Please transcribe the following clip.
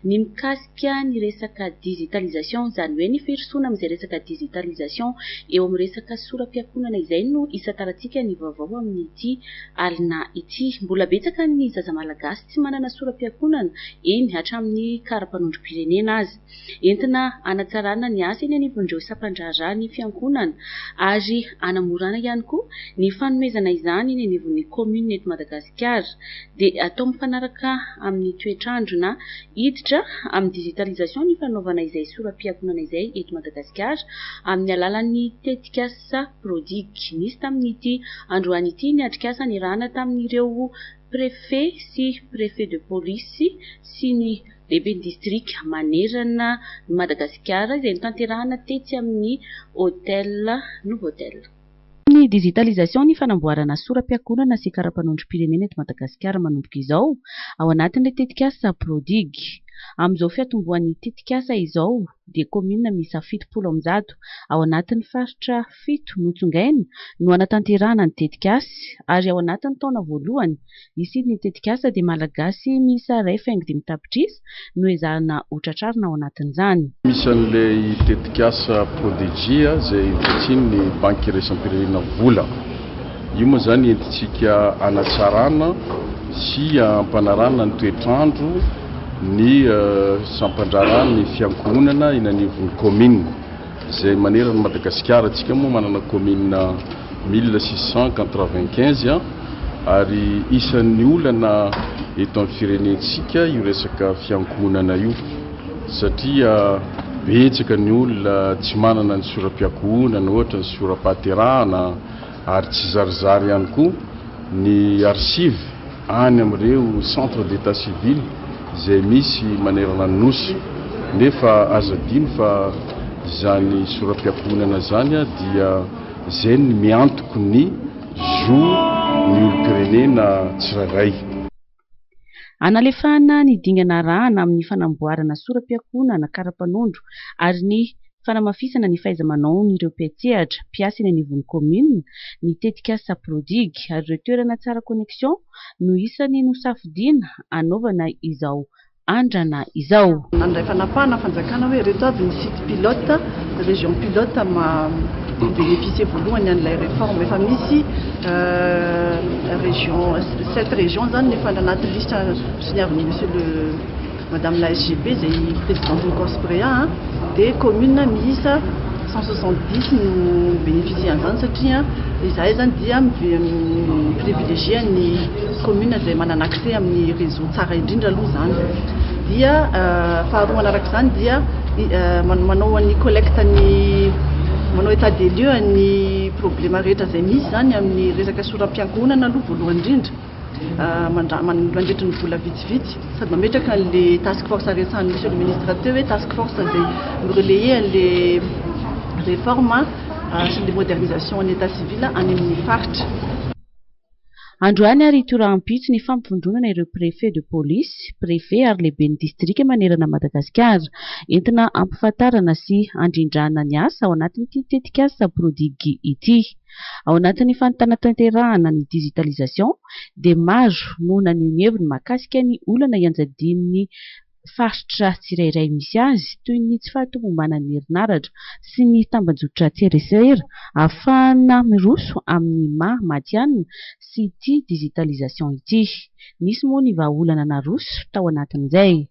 Ny mikasika ny resaka digitalisation zany hoe ny firisoana amin'izay resaka digitalisation eo amin'ny resaka soram-piankonana izay no isantarantsika ny vaovao amin'ity alina ity. Mbola betsaka ny zaza malagasy tsy manana soram-piankonana eny hatramin'ny karapanondrom-pirenena azy. Entina hanatsarana ny asa eny anivon'ireo sampandraharaha ny fiankonana ary hanamorana ihany koa ny fanomezana izany eny anivon'ny commune eto Madagasikara dia atao mifanaraka amin'ny toetrandro na hiditra amin'ny digitalisation ny fanaovana izay soram-piankonana izay eto Madagasikara amin'ny alalan'ny tetikasa prodigy. Nisy tamin'ity androany ity ny atrikasa nirahana tamin'ireo préfet sy préfet de police sy ny lehibe district manerana Madagasikara izay notanterahana tetsy amin'ny hôtel Novotel. Ny digitalisation ny fanamboarana soram-piankonana sy karapanondrom-pirenena eto Madagasikara manomboka izao ao anatin'ilay tetikasa prodigy. Amin'izao fiatombohan'ny tetikasa izao dia commune misa 700 ao anatin'ny faritra 7 notsongaina no anatanterahana ny tetikasa ary ao anatin'ny taona voalohany isid'ny tetikasa dia malagasy misa 2.5 tapitrisa no ezahana hotratrarina ao anatin'izany. Misy an'ilay tetikasa prodigia izay vitsiny ny banky iraisam-pirenena vola. Io moa zany entintsika hanatsarana sy hampanarana ny toetrandro ny sampandrarana ny fiankonana eny anivon'ny commune izay manerana Madagasikara. Tsika moa manana commune 1695 ary isan'ny olana eto amin'ny firenentsika io resaka fiankonana io satria betsaka ny olona tsy manana ny soram-piankonana ohatra ny soram-pahaterahana ary tsy zarizary ihany koa ny archive any amin'ireo centre d'état civil izay misy manerana ny nosy. Nefa aza dino fa izany soram-piankonana zany dia izay ny miantoky ny zo ny olom-pirenena tsirairay. Analefahana ny dingana arahana amin'ny fanamboarana soram-piankonana karapanondro ary ny fanamafisana ny fahaiza-manaon'ireo mpiantsehatra mpiasa eny anivon'ny commune ny tetikasa prodigy ary ireo toerana tsara connexion no isany nosafidiana anaovana izao andrana izao. Nandray fanapahana fanjakana hoe reto avy ny site pilote région pilote bénéficier voalohany an'ilay réforme efa misy région 7 région zany nefa anaty liste signavin'ny monsieur le madame la SGB zay présidente ny Cosprea dia commune miisa 170 no bénéficier an'izany satria izahay zany dia privilégié ny commune izay manana accès amin'ny réseau tsara indrindra aloha zany. Dia faharoa manaraka izany dia manao ny collecte ny manao état des lieux ny problème rehetra izay misy zany amin'ny resaka soram-piankonana aloha voalohany indrindra. Mandritra ny vola vitsivitsy sady mametraka an'ilay task force aresahan'ny monsieur le ministre teo hoe task force izay relayer an'ilay réforme sy ny modernisation en état civil any amin'ny faritra. Androany ary torahampitso ny fampifondronana ireo préfet de police, préfet ary lehibe ny district manerana Madagasikara entina ampifantarana sy andrindrana ny asa ao anatin'ity tetikasa prodigy ity. Ao anatin'ny fanontanatanterahana ny digitalisation dia maro no naneho ny heviny mahakasika ny olana ianjadian'ny faritra tsirairay misy azy toy ny tsy fahatomombanan'ny herinaratra sy ny tambajotra tserasera ahafahana miroso amin'ny matianina sy ity digitalisation ity. Nisy moa ny vahaolana naroso tao anatin'izay.